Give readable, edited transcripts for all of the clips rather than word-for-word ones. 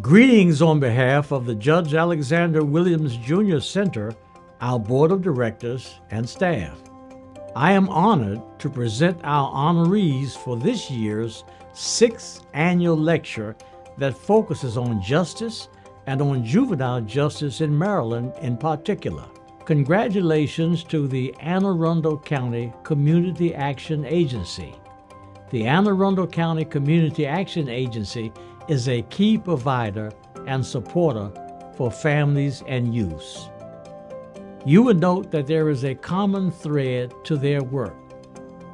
Greetings on behalf of the Judge Alexander Williams Jr. Center, our Board of Directors, and staff. I am honored to present our honorees for this year's 6th annual lecture that focuses on justice and on juvenile justice in Maryland in particular. Congratulations to the Arundel County Community Action Agency. The Arundel County Community Action Agency is a key provider and supporter for families and youths. You will note that there is a common thread to their work,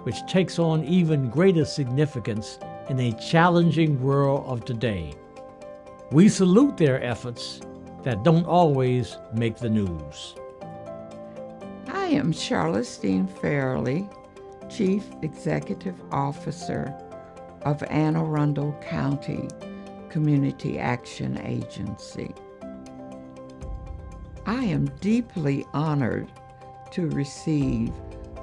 which takes on even greater significance in a challenging world of today. We salute their efforts that don't always make the news. I am Charlestine Fairley, Chief Executive Officer of Arundel County Community Action Agency. I am deeply honored to receive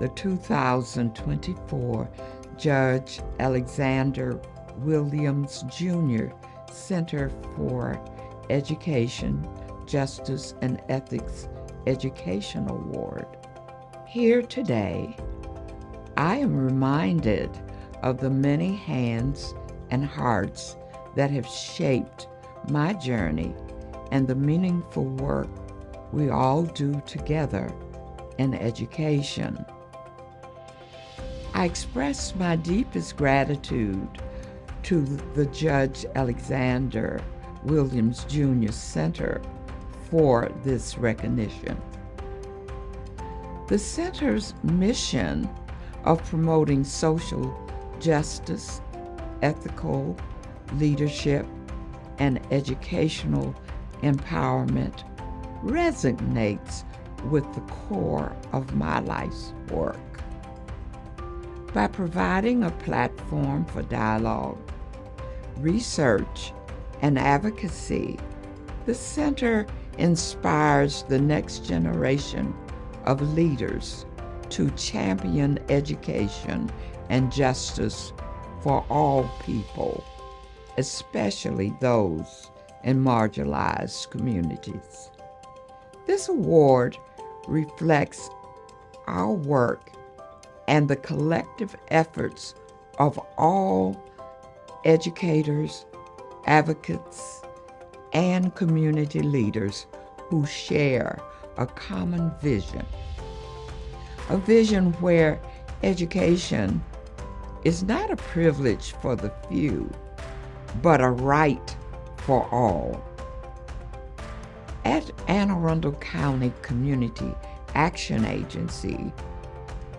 the 2024 Judge Alexander Williams Jr. Center for Education, Justice, and Ethics Education Award. Here today, I am reminded of the many hands and hearts that have shaped my journey and the meaningful work we all do together in education. I express my deepest gratitude to the Judge Alexander Williams Jr. Center for this recognition. The center's mission of promoting social justice, ethical leadership, and educational empowerment resonates with the core of my life's work. By providing a platform for dialogue, research, and advocacy, the center inspires the next generation of leaders to champion education and justice for all people, especially those in marginalized communities. This award reflects our work and the collective efforts of all educators, advocates, and community leaders who share a common vision. A vision where education is not a privilege for the few, but a right for all. At Arundel County Community Action Agency,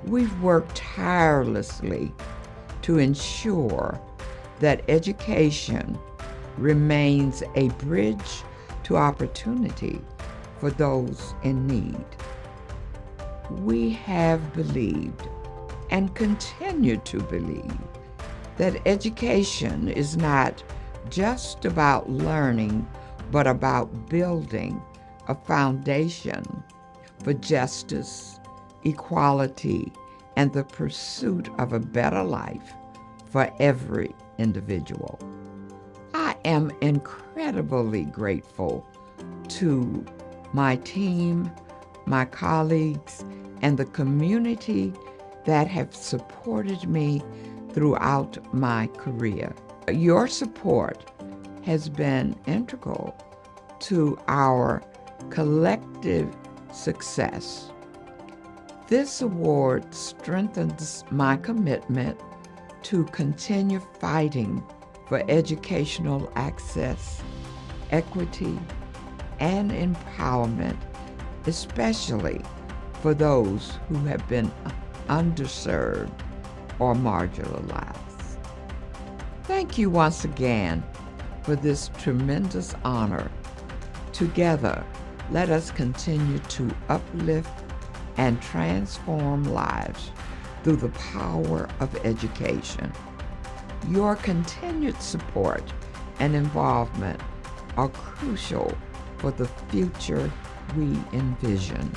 we've worked tirelessly to ensure that education remains a bridge to opportunity for those in need. We have believed and continue to believe that education is not just about learning, but about building a foundation for justice, equality, and the pursuit of a better life for every individual. I am incredibly grateful to my team, my colleagues, and the community that have supported me throughout my career. Your support has been integral to our collective success. This award strengthens my commitment to continue fighting for educational access, equity, and empowerment, especially for those who have been underserved or marginalized. Thank you once again for this tremendous honor. Together, let us continue to uplift and transform lives through the power of education. Your continued support and involvement are crucial for the future we envision.